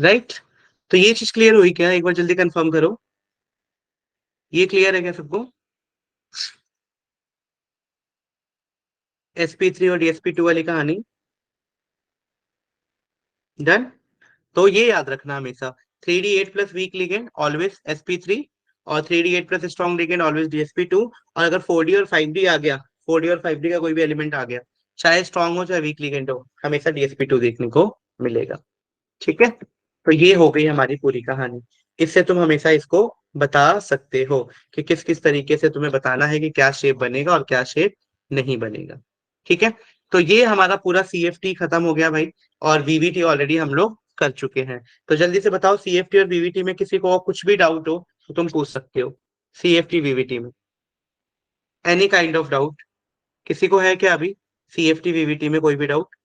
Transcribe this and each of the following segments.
Right. तो ये चीज क्लियर हुई क्या? एक बार जल्दी कंफर्म करो, ये क्लियर है क्या सबको? sp3 और dsp2 वाली कहानी डन। तो ये याद रखना हमेशा, 3d8 plus week ligand always sp3, और 3d8 plus strong ligand always dsp2। और अगर 4d और 5d आ गया, 4d और 5d का कोई भी एलिमेंट आ गया, चाहे स्ट्रॉन्ग हो चाहे वीक लिगेंड हो, हमेशा dsp2 देखने को मिलेगा। ठीक है, तो ये हो गई हमारी पूरी कहानी। इससे तुम हमेशा इसको बता सकते हो कि किस किस तरीके से तुम्हें बताना है कि क्या शेप बनेगा और क्या शेप नहीं बनेगा। ठीक है, तो ये हमारा पूरा सीएफटी खत्म हो गया भाई, और वीवीटी ऑलरेडी हम लोग कर चुके हैं। तो जल्दी से बताओ, सीएफटी और वीवीटी में किसी को और कुछ भी डाउट हो तो तुम पूछ सकते हो। सीएफटी वीवीटी में एनी काइंड ऑफ डाउट किसी को है क्या अभी? सीएफटी वीवीटी में कोई भी डाउट?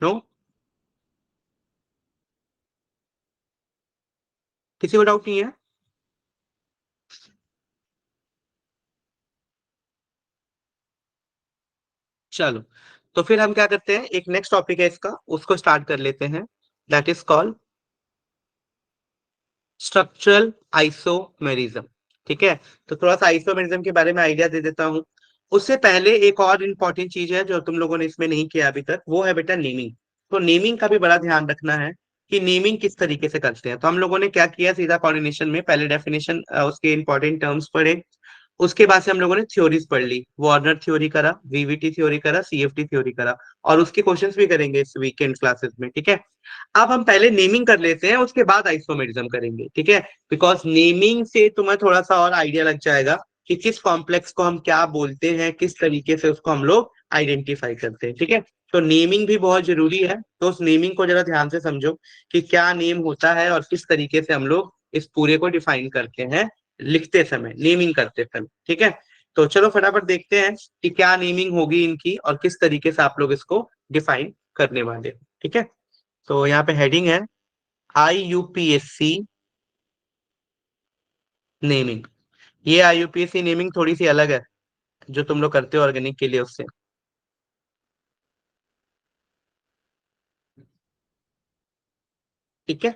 नो, किसी को डाउट नहीं है? चलो, तो फिर हम क्या करते हैं, एक नेक्स्ट टॉपिक है इसका, उसको स्टार्ट कर लेते हैं। That is called structural isomerism. ठीक है, तो थोड़ा सा आइसोमेरिज्म के बारे में आइडिया दे देता हूँ। उससे पहले एक और इम्पॉर्टेंट चीज है जो तुम लोगों ने इसमें नहीं किया अभी तक, वो है बेटा नेमिंग। तो नेमिंग का भी बड़ा ध्यान रखना है कि नेमिंग किस तरीके से करते हैं। तो हम लोगों ने क्या किया, सीधा कोऑर्डिनेशन में पहले डेफिनेशन, उसके इंपॉर्टेंट टर्म्स पढ़े। उसके बाद से हम लोगों ने थ्योरीज पढ़ ली, वार्नर थ्योरी करा, वीवीटी थ्योरी करा, सीएफटी थ्योरी करा, और उसके क्वेश्चंस भी करेंगे इस वीकेंड क्लासेस में। ठीक है, अब हम पहले नेमिंग कर लेते हैं, उसके बाद आइसोमेरिज्म करेंगे। ठीक है, बिकॉज नेमिंग से तुम्हें थोड़ा सा और आइडिया लग जाएगा कि किस कॉम्प्लेक्स को हम क्या बोलते हैं, किस तरीके से उसको हम लोग आइडेंटिफाई करते हैं। ठीक है, तो नेमिंग भी बहुत जरूरी है, तो उस नेमिंग को जरा ध्यान से समझो कि क्या नेम होता है और किस तरीके से हम लोग इस पूरे को डिफाइन करते हैं लिखते समय, नेमिंग करते समय। ठीक है, तो चलो फटाफट देखते हैं कि क्या नेमिंग होगी इनकी और किस तरीके से आप लोग इसको डिफाइन करने वाले हो। ठीक है, तो यहाँ पे हेडिंग है IUPAC नेमिंग। ये IUPAC नेमिंग थोड़ी सी अलग है जो तुम लोग करते हो ऑर्गेनिक के लिए उससे। ठीक है,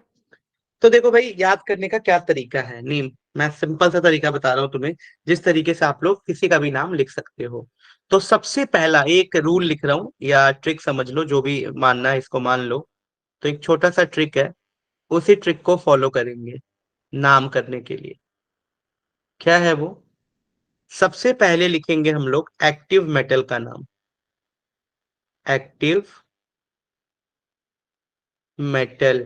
तो देखो भाई, याद करने का क्या तरीका है नेम, मैं सिंपल सा तरीका बता रहा हूँ तुम्हें, जिस तरीके से आप लोग किसी का भी नाम लिख सकते हो। तो सबसे पहला एक रूल लिख रहा हूँ, या ट्रिक समझ लो, जो भी मानना है इसको मान लो। तो एक छोटा सा ट्रिक है, उसी ट्रिक को फॉलो करेंगे नाम करने के लिए। क्या है वो? सबसे पहले लिखेंगे हम लोग एक्टिव मेटल का नाम, एक्टिव मेटल।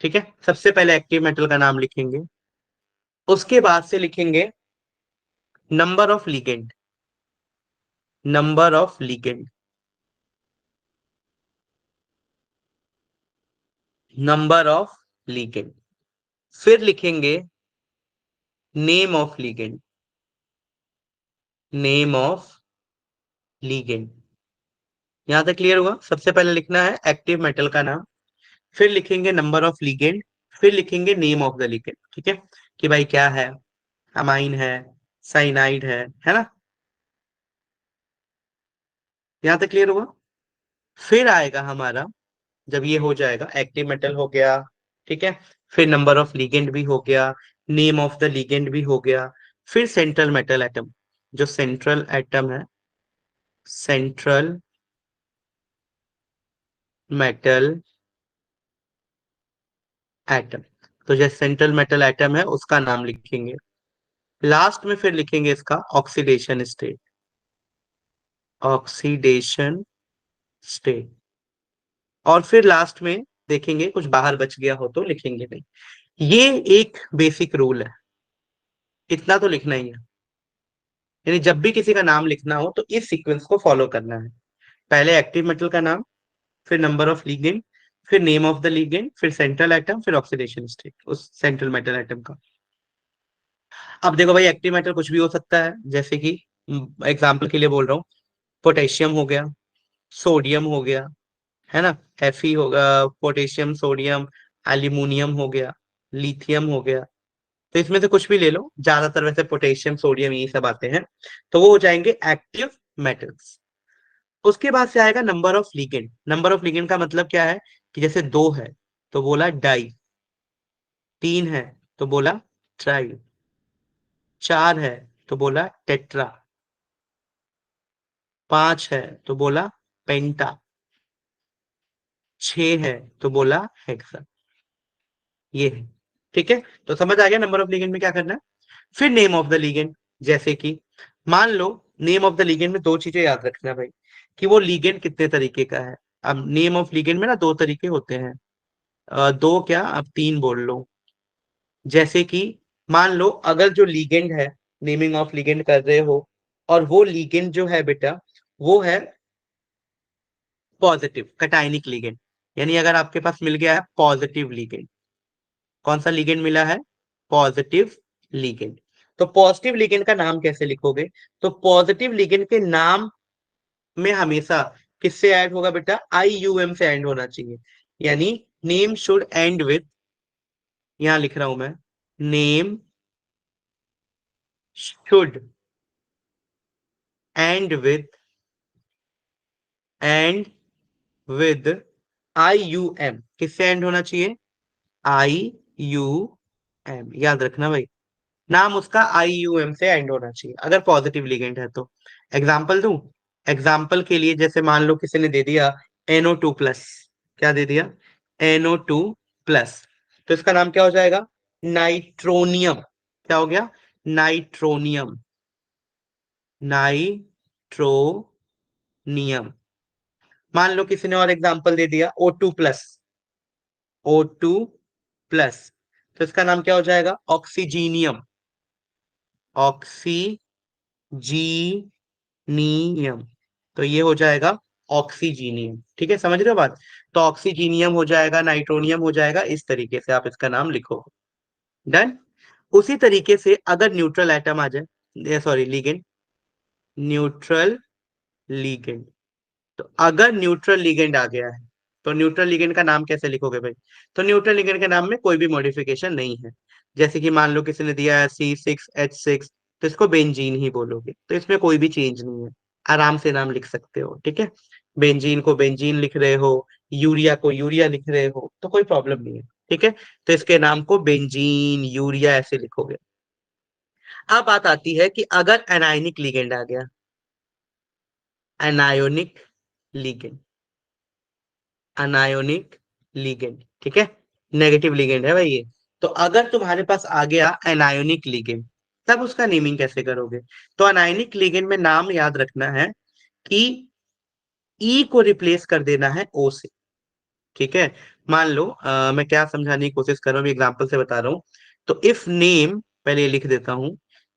ठीक है, सबसे पहले एक्टिव मेटल का नाम लिखेंगे। उसके बाद से लिखेंगे number of ligand, number of ligand, number of ligand. फिर लिखेंगे name of ligand, name of ligand. यहां तक क्लियर हुआ? सबसे पहले लिखना है एक्टिव मेटल का नाम, फिर लिखेंगे नंबर ऑफ लिगेंड, फिर लिखेंगे नेम ऑफ द लिगेंड। ठीक है, कि भाई क्या है, अमाइन है, साइनाइड है ना? यहां तक क्लियर हुआ? फिर आएगा हमारा, जब ये हो जाएगा, एक्टिव मेटल हो गया, ठीक है, फिर नंबर ऑफ लिगेंड भी हो गया, नेम ऑफ द लिगेंड भी हो गया, फिर सेंट्रल मेटल एटम, जो सेंट्रल एटम है, सेंट्रल मेटल एटम, तो जो सेंट्रल मेटल एटम है उसका नाम लिखेंगे। लास्ट में फिर लिखेंगे इसका ऑक्सीडेशन स्टेट, ऑक्सीडेशन स्टेट। और फिर लास्ट में देखेंगे कुछ बाहर बच गया हो तो लिखेंगे नहीं। ये एक बेसिक रूल है, इतना तो लिखना ही है। यानी जब भी किसी का नाम लिखना हो तो इस सीक्वेंस को फॉलो करना है। पहले एक्टिव मेटल का नाम, फिर नंबर ऑफ लिगेंड, फिर नेम ऑफ द लिगेंड, फिर सेंट्रल एटम, फिर ऑक्सीडेशन स्टेट उस सेंट्रल मेटल एटम का। अब देखो भाई, एक्टिव मेटल कुछ भी हो सकता है, जैसे कि एग्जाम्पल के लिए बोल रहा हूँ, पोटेशियम हो गया, सोडियम हो गया, है ना, Fe होगा, पोटेशियम, सोडियम, एल्यूमिनियम हो गया, लिथियम हो गया, तो इसमें से कुछ भी ले लो, ज्यादातर वैसे पोटेशियम सोडियम ये सब आते हैं, तो वो हो जाएंगे एक्टिव मेटल्स। उसके बाद से आएगा number of ligand. Number of ligand का मतलब क्या है कि जैसे दो है तो बोला डाई, तीन है तो बोला ट्राई, चार है तो बोला टेट्रा, पांच है तो बोला पेंटा, छह है तो बोला हेक्सा। ये है, ठीक है। तो समझ आ गया नंबर ऑफ लिगेंड में क्या करना है। फिर नेम ऑफ द लिगेंड, जैसे कि मान लो नेम ऑफ द लिगेंड में दो चीजें याद रखना भाई, कि वो लिगेंड कितने तरीके का है। अब नेम ऑफ लिगेंड में ना दो तरीके होते हैं, दो क्या अब तीन बोल लो। जैसे कि मान लो अगर जो लीगेंड है, नेमिंग ऑफ लीगेंड कर रहे हो, और वो लीगेंड जो है बेटा वो है पॉजिटिव कटायनिक लीगेंड, यानी अगर आपके पास मिल गया है पॉजिटिव लीगेंड, कौन सा लीगेंड मिला है, पॉजिटिव लीगेंड, तो पॉजिटिव लीगेंड का नाम कैसे लिखोगे। तो पॉजिटिव लीगेंड के नाम में हमेशा किससे ऐड होगा बेटा, IUM से एंड होना चाहिए, यानी नेम शुड एंड विथ, यहां लिख रहा हूं मैं, name should and with, and with IUM, किससे एंड होना चाहिए, IUM, याद रखना भाई, नाम उसका IUM से एंड होना चाहिए अगर पॉजिटिव लिगेंड है तो। एग्जाम्पल दूं, एग्जाम्पल के लिए जैसे मान लो किसी ने दे दिया NO2+, क्या दे दिया, NO2+, तो इसका नाम क्या हो जाएगा, नाइट्रोनियम, क्या हो गया, नाइट्रोनियम, नाइट्रोनियम। मान लो किसी ने और एग्जाम्पल दे दिया O2+, O2+, तो इसका नाम क्या हो जाएगा, ऑक्सीजीनियम, ऑक्सीजीनियम, तो ये हो जाएगा ऑक्सीजीनियम, ठीक है, समझ रहे हो बात। तो ऑक्सीजीनियम हो जाएगा, नाइट्रोनियम हो जाएगा, इस तरीके से आप इसका नाम लिखो। डन। उसी तरीके से अगर न्यूट्रल एटम आ जाए, सॉरी लीगेंड, न्यूट्रल लीगेंड, तो अगर न्यूट्रल लिगेंड आ गया है तो न्यूट्रल लिगेंड का नाम कैसे लिखोगे भाई। तो न्यूट्रल लिगेंड के नाम में कोई भी मॉडिफिकेशन नहीं है। जैसे कि मान लो किसी ने दिया है C6H6, तो इसको बेंजीन ही बोलोगे, तो इसमें कोई भी चेंज नहीं है, आराम से नाम लिख सकते हो, ठीक है। बेंजीन को बेंजीन लिख रहे हो, यूरिया को यूरिया लिख रहे हो, तो कोई प्रॉब्लम नहीं है, ठीक है। तो इसके नाम को बेंजीन यूरिया ऐसे लिखोगे। अब बात आती है कि अगर एनायनिक लिगेंड आ गया, एनायोनिक लिगेंड, अनायोनिक लिगेंड, ठीक है, नेगेटिव लिगेंड है भाई ये। तो अगर तुम्हारे पास आ गया एनायोनिक लिगेंड, तब उसका नेमिंग कैसे करोगे। तो अनायोनिक लिगेंड में नाम याद रखना है कि ई को रिप्लेस कर देना है ओ से, ठीक है। मान लो मैं क्या समझाने की कोशिश कर रहा हूँ, एग्जाम्पल से बता रहा हूँ। तो इफ नेम, पहले ये लिख देता हूं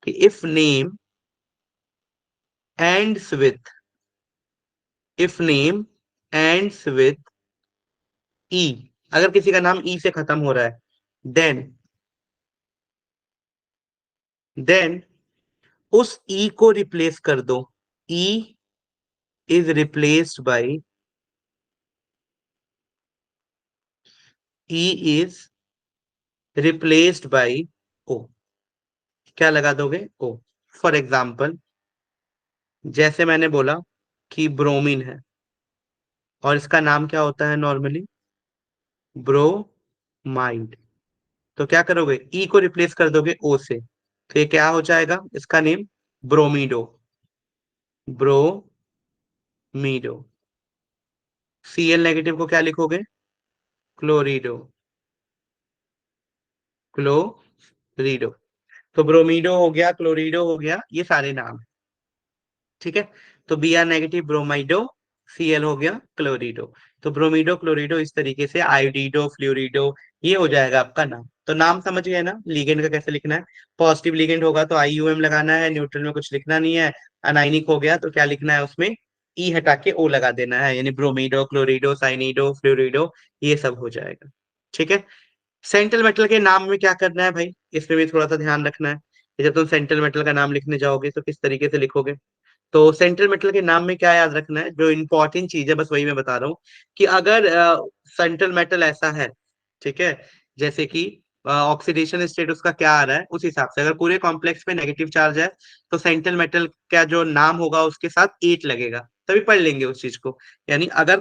कि if name ends with, if name ends with E, अगर किसी का नाम ई से खत्म हो रहा है, देन देन उस ई को रिप्लेस कर दो, E is replaced by, E is replaced by O, क्या लगा दोगे, ओ। फॉर एग्जाम्पल, जैसे मैंने बोला कि ब्रोमीन है और इसका नाम क्या होता है नॉर्मली, ब्रोमाइड, तो क्या करोगे, ई को रिप्लेस कर दोगे ओ से, तो ये क्या हो जाएगा इसका नेम, ब्रोमीडो, ब्रोमीडो। Cl नेगेटिव को क्या लिखोगे, क्लोरीडो, क्लोरीडो। तो ब्रोमीडो हो गया, क्लोरीडो हो गया, ये सारे नाम है, ठीक है। तो Br नेगेटिव ब्रोमाइडो, Cl हो गया क्लोरीडो। तो ब्रोमीडो क्लोरीडो इस तरीके से, आयोडीडो फ्लोरिडो, ये हो जाएगा आपका नाम। तो नाम समझ गए ना लिगेंड का कैसे लिखना है। पॉजिटिव लिगेंड होगा तो IUM लगाना है, न्यूट्रल में कुछ लिखना नहीं है। अनाइनिक हो गया तो क्या लिखना है उसमें, ई हटा के ओ लगा देना है, यानी ब्रोमीडो क्लोरीडो साइनिडो फ्लोरिडो, ये सब हो जाएगा, ठीक है। सेंट्रल मेटल के नाम में क्या करना है भाई, इसमें भी थोड़ा सा ध्यान रखना है कि जब तुम सेंट्रल मेटल का नाम लिखने जाओगे तो किस तरीके से लिखोगे। तो सेंट्रल मेटल के नाम में क्या याद रखना है, जो इंपॉर्टेंट चीज है बस वही मैं बता रहा हूँ, कि अगर सेंट्रल मेटल ऐसा है, ठीक है, जैसे कि ऑक्सीडेशन स्टेट उसका क्या आ रहा है उस हिसाब से। अगर पूरे कॉम्प्लेक्स पे नेगेटिव चार्ज है तो सेंट्रल मेटल का जो नाम होगा उसके साथ 8 लगेगा, तभी पढ़ लेंगे उस चीज को। यानी अगर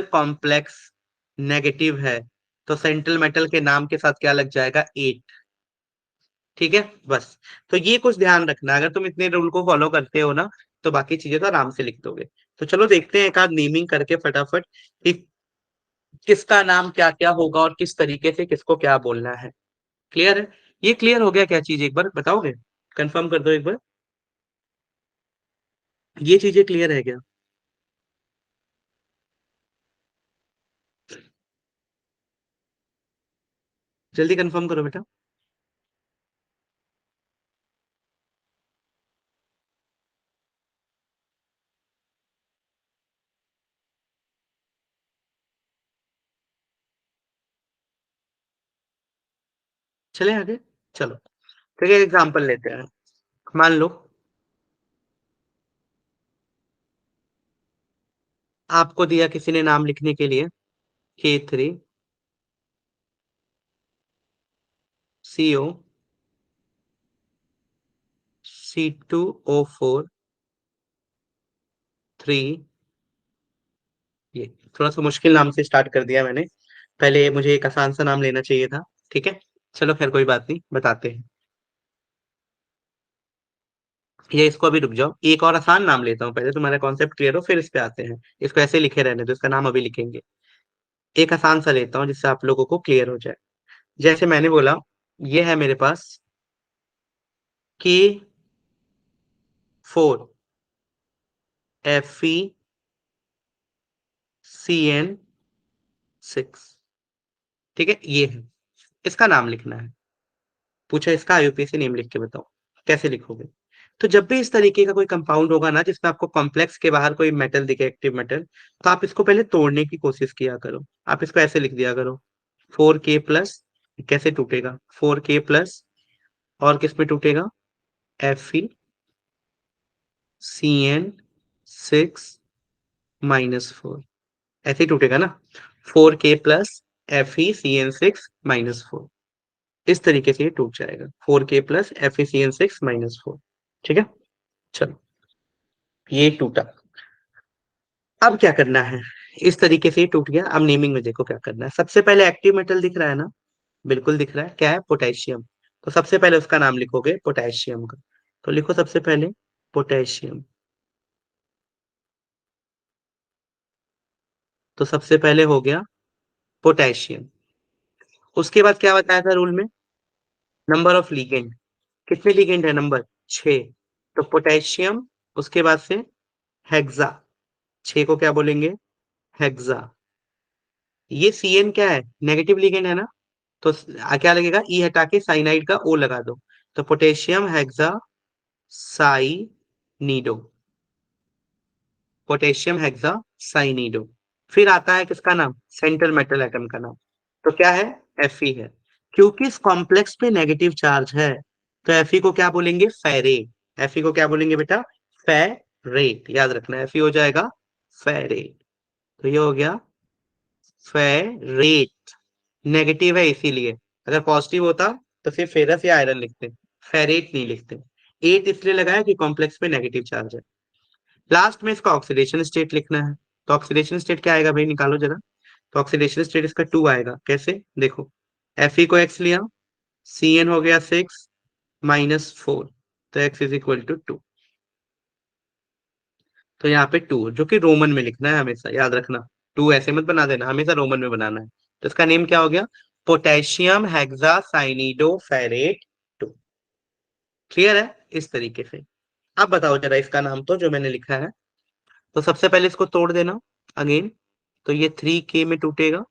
कॉम्प्लेक्स नेगेटिव है तो सेंट्रल मेटल के नाम के साथ क्या लग जाएगा, 8। ठीक है, बस। तो ये कुछ ध्यान रखना, अगर तुम इतने रूल को फॉलो करते हो ना तो बाकी चीजें तो आराम से लिख दोगे। तो चलो देखते हैं एक आध नेमिंग करके फटाफट कि किसका नाम क्या क्या होगा और किस तरीके से किसको क्या बोलना है। क्लियर है? ये क्लियर हो गया क्या चीज, एक बार बताओगे? कंफर्म कर दो एक बार, ये चीजें क्लियर है क्या? जल्दी कंफर्म करो बेटा। चले आगे, चलो। ठीक है, एग्जाम्पल लेते हैं। मान लो आपको दिया किसी ने नाम लिखने के लिए K3CO C2O4 3। ये थोड़ा सा मुश्किल नाम से स्टार्ट कर दिया मैंने, पहले मुझे एक आसान सा नाम लेना चाहिए था। ठीक है, चलो खैर कोई बात नहीं, बताते हैं। ये इसको अभी रुक जाओ, एक और आसान नाम लेता हूँ, पहले तुम्हारा कॉन्सेप्ट क्लियर हो फिर इस पे आते हैं। इसको ऐसे लिखे रहने दो, इसका नाम अभी लिखेंगे। एक आसान सा लेता हूँ जिससे आप लोगों को क्लियर हो जाए। जैसे मैंने बोला, ये है मेरे पास K4FeCN6। ठीक है, ये है, इसका नाम लिखना है। पूछा इसका आईयूपीएसी नेम लिख के बताओ, कैसे लिखोगे? तो जब भी इस तरीके का कोई कंपाउंड होगा ना जिसमें आपको कॉम्प्लेक्स के बाहर कोई मेटल दिखे, एक्टिव मेटल, तो आप इसको पहले तोड़ने की कोशिश किया करो। आप इसको ऐसे लिख दिया करो, 4K प्लस। कैसे टूटेगा? 4K प्लस, और किस में टूटेगा? FeCN6 - 4, ऐसे ही टूटेगा ना। 4K प्लस FeCN6 - 4, इस तरीके से ये टूट जाएगा। 4K plus FeCN6 - 4। ठीक है, चलो, ये टूटा। अब क्या करना है? इस तरीके से ये टूट गया। अब नेमिंग में देखो क्या करना है। सबसे पहले एक्टिव मेटल दिख रहा है ना? बिल्कुल दिख रहा है, क्या है? पोटेशियम। तो सबसे पहले उसका नाम लिखोगे पोटेशियम का। तो लिखो सबसे पहले पोटेशियम। तो सबसे पहले हो गया पोटेशियम। उसके बाद क्या बताया था रूल में? Number of ligand. कितने लिगेंड है? नंबर 6। तो पोटेशियम, उसके बाद से हेक्सा। 6 को क्या बोलेंगे? हेक्सा। ये Cn क्या है? नेगेटिव लिगेंड है ना? तो क्या लगेगा? ई हटा के साइनाइड का ओ लगा दो। तो potassium hexacyanido. Potassium hexacyanido. फिर आता है किसका नाम? सेंट्रल मेटल एटम का नाम। तो क्या है? Fe है। क्योंकि इस कॉम्प्लेक्स पे नेगेटिव चार्ज है तो Fe को क्या बोलेंगे? फेरेट। Fe को क्या बोलेंगे बेटा? फेरेट। याद रखना, Fe हो जाएगा फेरेट। तो ये हो गया फेरेट। नेगेटिव है इसीलिए, अगर पॉजिटिव होता तो फिर फेरस या आयरन लिखते, फेरेट नहीं लिखते। 8 इसलिए लगाया कि कॉम्प्लेक्स पे नेगेटिव चार्ज है। लास्ट में इसका ऑक्सीडेशन स्टेट लिखना है। तो ऑक्सीडेशन स्टेट क्या आएगा भाई, निकालो जरा। तो ऑक्सीडेशन स्टेट इसका 2 आएगा। कैसे? देखो, Fe को x लिया, Cn हो गया 6 - 4, तो x = 2। तो यहाँ पे 2 जो कि रोमन में लिखना है हमेशा, याद रखना। 2 ऐसे मत बना देना, हमेशा रोमन में बनाना है। तो इसका नेम क्या हो गया? Potassium hexacyanido ferrate 2। Clear है? इस तरीके से। अब बताओ जरा इसका नाम तो जो मैंने लिखा है। तो सबसे पहले इसको तोड़ देना अगेन। तो ये 3K में टूटेगा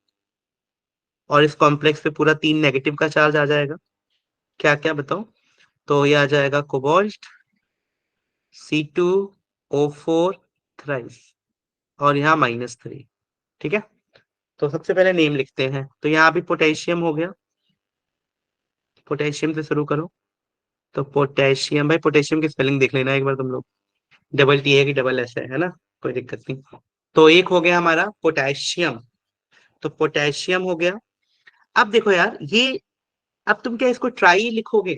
और इस कॉम्प्लेक्स पे पूरा 3 नेगेटिव का चार्ज आ जाएगा। क्या क्या बताओ? तो ये आ जाएगा कोबाल्ट, C2O4 थ्राइस, और यहाँ -3। ठीक है, तो सबसे पहले नेम लिखते हैं। तो यहाँ भी पोटेशियम हो गया, पोटेशियम से शुरू करो। तो पोटेशियम, भाई पोटेशियम की स्पेलिंग देख लेना एक बार तुम लोग, डबल टी है कि डबल एस है ना? कोई दिक्कत नहीं। तो एक हो गया हमारा पोटेशियम। तो पोटेशियम हो गया। अब देखो यार ये, अब तुम क्या इसको ट्राई लिखोगे?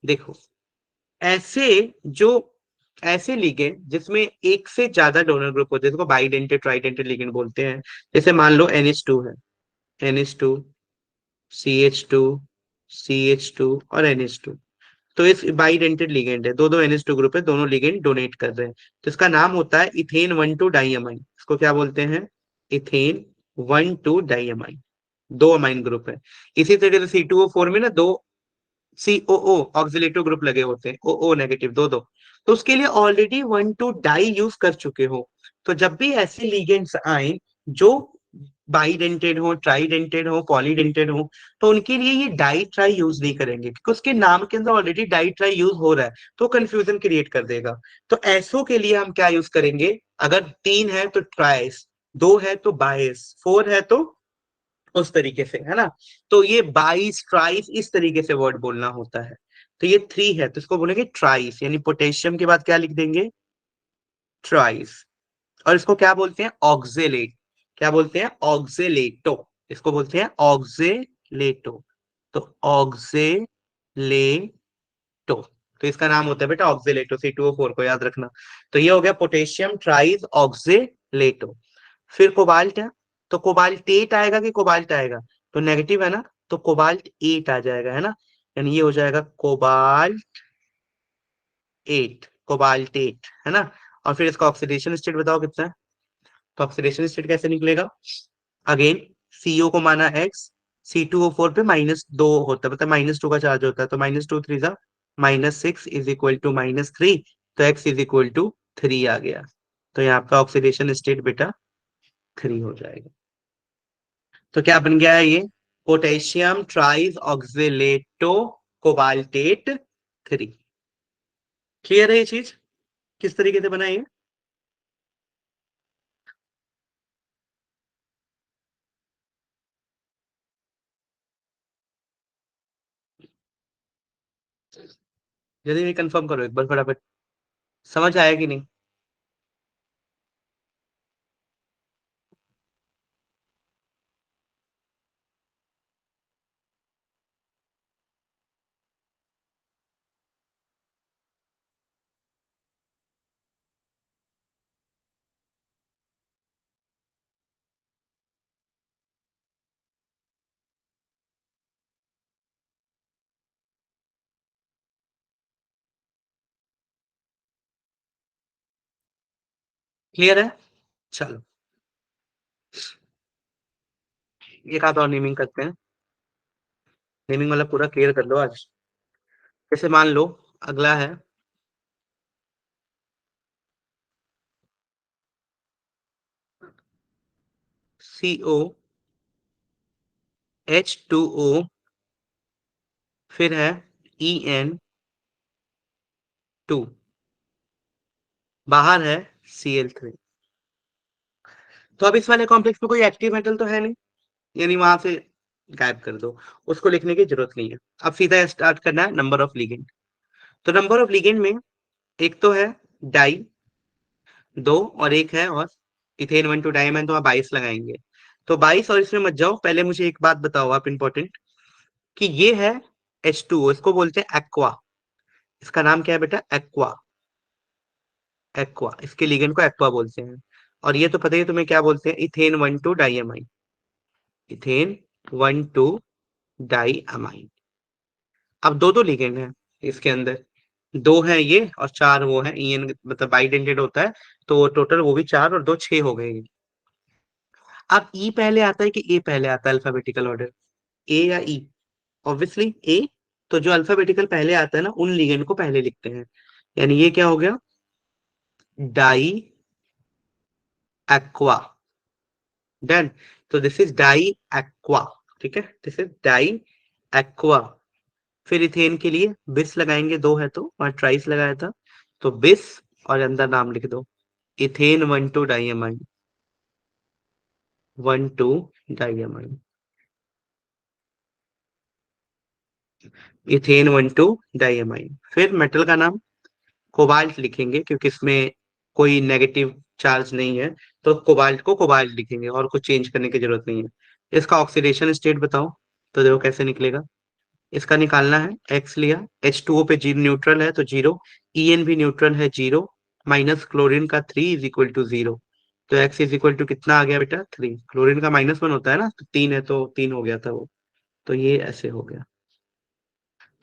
देखो, ऐसे जो ऐसे लिगेंड जिसमें एक से ज्यादा डोनर ग्रुप होते हैं, इसको बाइडेंटेड ट्राइडेंटेड लिगेंड बोलते हैं। जैसे मान लो NH2 है, NH2, CH2, CH2 और NH2। तो इस बाइडेंटेड लिगेंड है, दो दो NH2 ग्रुप है, दोनों लिगेंड डोनेट कर रहे हैं। तो इसका नाम होता है इथेन 1,2-डाइअमाइन। इसको क्या बोलते हैं? इथेन 1,2-डाइअमाइन। दो अमाइन ग्रुप है। इसी तरीके से C2O4 में ना दो COO ऑक्सिलेटिव ग्रुप लगे होते हैं, OO नेगेटिव, दो दो। तो उसके लिए ऑलरेडी 1,2-डाई यूज कर चुके हो। तो जब भी ऐसे लिगेंड्स आए जो बाइडेंटेड हो, ट्राइडेंटेड हो, पॉलीडेंटेड हो, तो उनके लिए ये डाई ट्राई यूज नहीं करेंगे, क्योंकि उसके नाम के अंदर ऑलरेडी डाई ट्राई यूज हो रहा है, तो कंफ्यूजन क्रिएट कर देगा। तो ऐसो के लिए हम क्या यूज करेंगे? अगर तीन है तो ट्राइस, दो है तो बाइस, फोर है तो उस तरीके से, है ना? तो ये बाईस, ट्राइस, इस तरीके से वर्ड बोलना होता है। तो ये थ्री है तो इसको बोलेंगे ट्राइस, यानी पोटेशियम के बाद क्या लिख देंगे? ट्राइस। और इसको क्या बोलते हैं? ऑक्जेलेट। क्या बोलते हैं? ऑक्जेलेटो। इसको बोलते हैं ऑक्जेलेटो। तो ऑक्जेलेटो, तो इसका नाम होता है बेटा ऑक्जेलेटो। C2O4 को याद रखना। तो ये हो गया पोटेशियम ट्राइस ऑक्जेलेटो। फिर कोबाल्ट है, तो कोबाल्टेट आएगा कि कोबाल्ट आएगा? तो नेगेटिव है ना, तो कोबाल्ट एट आ जाएगा, है ना? यानी ये हो जाएगा कोबाल्ट एट, कोबाल्टेट, है ना? और फिर इसका ऑक्सीडेशन स्टेट बताओ कितना है? तो ऑक्सीडेशन स्टेट कैसे निकलेगा? अगेन, CO को माना X, C2O4 पे -2 होता है, मतलब -2 का चार्ज होता है, तो -2 3 जा -6 इज इक्वल टू -3। तो X इज इक्वल टू 3 आ गया। तो यहाँ पे ऑक्सीडेशन स्टेट बेटा 3 हो जाएगा। तो क्या बन गया है ये? Potassium ट्राइस ऑक्सिलेटो cobaltate 3। क्लियर है ये चीज? किस तरीके से बना ये? जल्दी भी कंफर्म करो एक बार फटाफट। समझ आया कि नहीं? क्लियर है? चलो, एक आध और नेमिंग करते हैं। नेमिंग वाला पूरा क्लियर कर लो आज। जैसे मान लो, अगला है COH2O, फिर है En2, बाहर है Cl3। तो अब इस वाले कॉम्प्लेक्स में कोई एक्टिव मेटल तो है नहीं, यानी वहां से गायब कर दो, उसको लिखने की जरूरत नहीं है। अब सीधा स्टार्ट करना है नंबर ऑफ लिगेंड। तो नंबर ऑफ लिगेंड में एक तो है डाई, दो, और एक है और इथेन 1,2-डाइअमाइन, तो आप 22 लगाएंगे। तो 22, और इसमें मत जाओ, पहले मुझे एक बात बताओ आप इंपॉर्टेंट, कि ये है H2O, इसको बोलते हैं एक्वा। इसका नाम क्या है बेटा? एक्वा। एक्वा, इसके लिगेंड को एक्वा बोलते हैं। और ये तो पता ही है तुम्हें क्या बोलते हैं? इथेन 1,2-डाइअमाइन। इथेन 1,2-डाइअमाइन। अब दो दो लिगेंड है इसके अंदर, दो है ये और चार वो है, ईएन मतलब बाइडेंटेड होता है। तो टोटल वो भी चार और दो छह हो गए ये। अब ई पहले आता है कि ए पहले आता है अल्फाबेटिकल ऑर्डर? ए या ई? ऑब्वियसली ए। तो जो अल्फाबेटिकल पहले आता है ना, उन लिगेंड को पहले लिखते हैं। यानी ये क्या हो गया? Diaqua. डन। तो दिस इज डाई एक्वा। ठीक है, दिस इज डाई एक्वा। फिर इथेन के लिए बिस लगाएंगे, दो है तो, और ट्राइस लगाया था, तो बिस, और अंदर नाम लिख दो, इथेन 1,2-डाइअमाइन। 1,2-डाइअमाइन, इथेन 1,2-डाइअमाइन। फिर मेटल का नाम कोबाल्ट लिखेंगे, क्योंकि इसमें कोई नेगेटिव चार्ज नहीं है, तो कोबाल्ट को कोबाल्ट लिखेंगे और कुछ चेंज करने की जरूरत नहीं है। इसका ऑक्सीडेशन स्टेट बताओ, तो देखो कैसे निकलेगा। इसका निकालना है, एक्स लिया, H2O पे जी न्यूट्रल है तो जीरो, EN भी न्यूट्रल है जीरो, माइनस क्लोरीन का 3 इज इक्वल टू जीरो। तो एक्स इज इक्वल टू कितना आ गया बेटा, 3। क्लोरीन का -1 होता है ना, तो 3 है तो 3 हो गया था वो। तो ये ऐसे हो गया।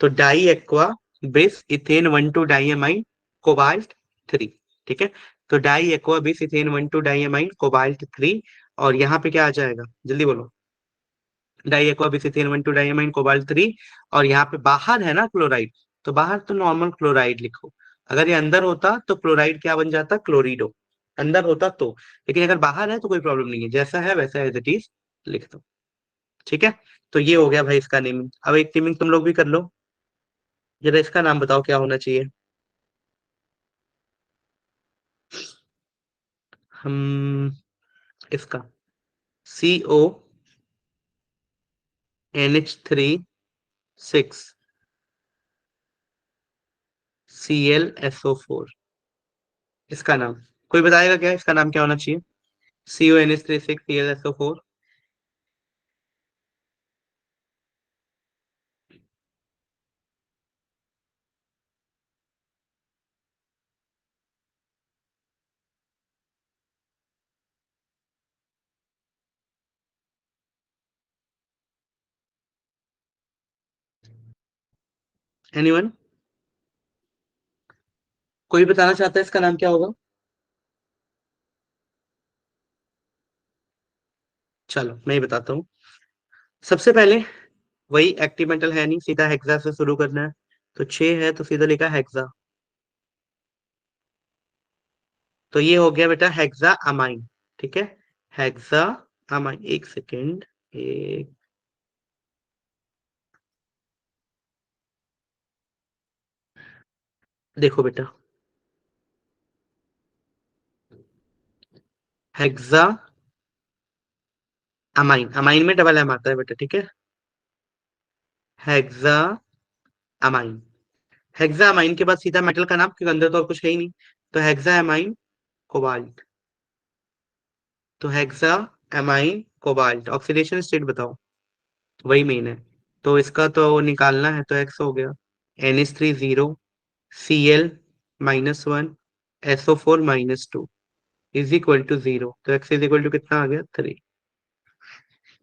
तो डाई एक्वा बिस इथेन 1,2-डाइएमाइन कोबाल्ट 3। ठीक है। तो डाई एक्वा बिस इथेन 1,2-डाइएमाइन कोबाल्ट 3। और यहाँ पे क्या आ जाएगा, जल्दी बोलो। डाई एक्वा बिस इथेन 1,2-डाइएमाइन कोबाल्ट 3। और यहाँ पे बाहर है ना क्लोराइड, तो बाहर तो नॉर्मल क्लोराइड लिखो। अगर ये अंदर होता तो क्लोराइड क्या बन जाता, क्लोरीडो। अंदर होता तो। लेकिन अगर बाहर है तो कोई प्रॉब्लम नहीं है, जैसा है वैसा एज इट इज लिख दो। ठीक है। तो ये हो गया भाई इसका नेमिंग। अब एक नेमिंग तुम लोग भी कर लो। जरा इसका नाम बताओ क्या होना चाहिए। हम इसका CONH3 6 ClSO4। इसका नाम कोई बताएगा क्या, इसका नाम क्या होना चाहिए। CONH3 6 ClSO4। एनीवन, कोई बताना चाहता है इसका नाम क्या होगा। चलो मैं ही बताता हूँ। सबसे पहले वही एक्टिव मेटल है नहीं, सीधा हेक्सा से शुरू करना है। तो 6 है तो सीधा लिखा हेक्सा। तो ये हो गया बेटा हेक्सा अमाइन। ठीक है। हेक्सा अमाइन, एक सेकेंड। एक, देखो बेटा, हेक्सा अमाइन, अमाइन में डबल एम आता है बेटा। ठीक है। Hexa amine. हेक्सा अमाइन के बाद सीधा मेटल का नाम, क्योंकि अंदर तो और कुछ है ही नहीं। तो हेक्सा अमाइन कोबाल्ट। तो hexa amine cobalt, oxidation state बताओ, वही मेन है। तो इसका तो निकालना है, तो एक्स हो गया, NH3 0, Cl-1, SO4-2 is equal to zero. तो एक्स इज इक्वल टू कितना आ गया, 3।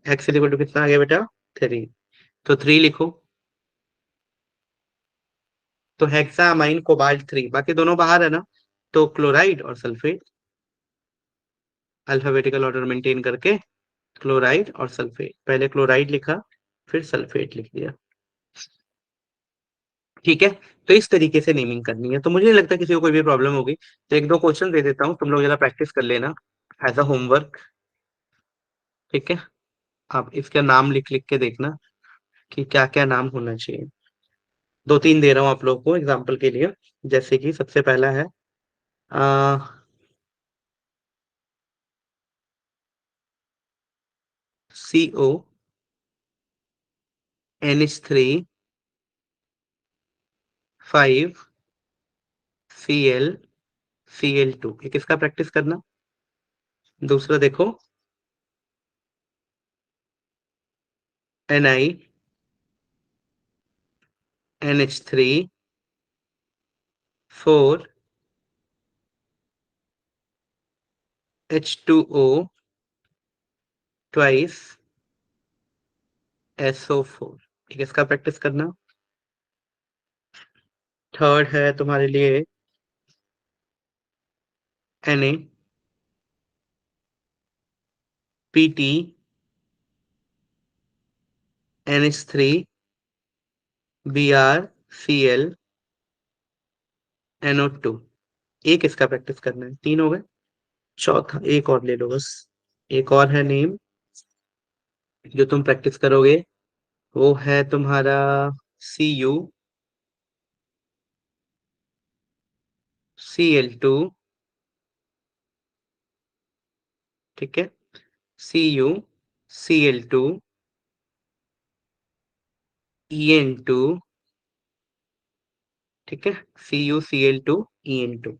एक्स इज इक्वल टू कितना आ गया बेटा, 3। तो 3 लिखो। तो हेक्सा अमाइन कोबाल्ट 3, बाकी दोनों बाहर है ना। तो क्लोराइड और सल्फेट, अल्फाबेटिकल ऑर्डर मेंटेन करके क्लोराइड और सल्फेट, पहले क्लोराइड लिखा फिर सल्फेट लिख दिया। ठीक है। तो इस तरीके से नेमिंग करनी है, तो मुझे नहीं लगता किसी को कोई भी प्रॉब्लम होगी। तो एक दो क्वेश्चन दे देता हूँ, तुम लोग जरा प्रैक्टिस कर लेना एज अ होमवर्क। ठीक है। आप इसका नाम लिख लिख के देखना कि क्या क्या नाम होना चाहिए। दो तीन दे रहा हूँ आप लोग को एग्जाम्पल के लिए। जैसे कि सबसे पहला है CONH3 5 Cl एक इसका प्रैक्टिस करना। दूसरा देखो, NH3 4H2O 2 SO4 एक इसका प्रैक्टिस करना। थर्ड है तुम्हारे लिए NAPT NH3 BrClNO2 एक इसका प्रैक्टिस करना है, 3 हो गए। चौथा एक और ले लो बस। एक और है नेम जो तुम प्रैक्टिस करोगे, वो है तुम्हारा CuCl2। ठीक है। CuCl2 En2। ठीक है। CuCl2 En2,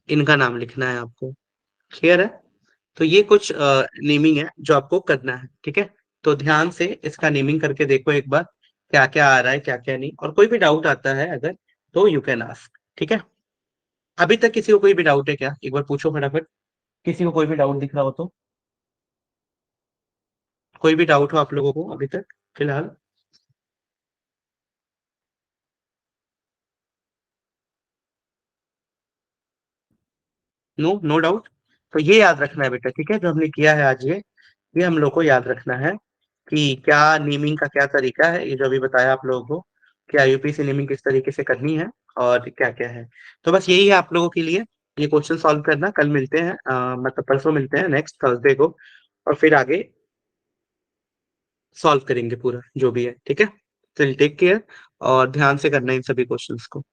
इनका नाम लिखना है आपको। क्लियर है। तो ये कुछ नेमिंग है जो आपको करना है। ठीक है। तो ध्यान से इसका नेमिंग करके देखो एक बार, क्या क्या आ रहा है क्या क्या नहीं, और कोई भी डाउट आता है अगर, तो यू कैन आस्क, ठीक है। अभी तक किसी को कोई भी डाउट है क्या, एक बार पूछो फटाफट, किसी को कोई भी डाउट दिख रहा हो तो, कोई भी डाउट हो आप लोगों को अभी तक फिलहाल। No, no doubt. तो ये याद रखना है बेटा, ठीक है, जो हमने किया है आज ये हम लोग को याद रखना है कि क्या नेमिंग का क्या तरीका है, ये जो अभी बताया आप लोगों को, कि आईयूपी से नेमिंग किस तरीके से करनी है और क्या क्या है। तो बस यही है आप लोगों के लिए, ये क्वेश्चन सॉल्व करना, कल मिलते हैं, मतलब परसों मिलते हैं, नेक्स्ट थर्सडे को, और फिर आगे सॉल्व करेंगे पूरा जो भी है, ठीक है। चलिए टेक केयर, और ध्यान से करना इन सभी क्वेश्चंस को।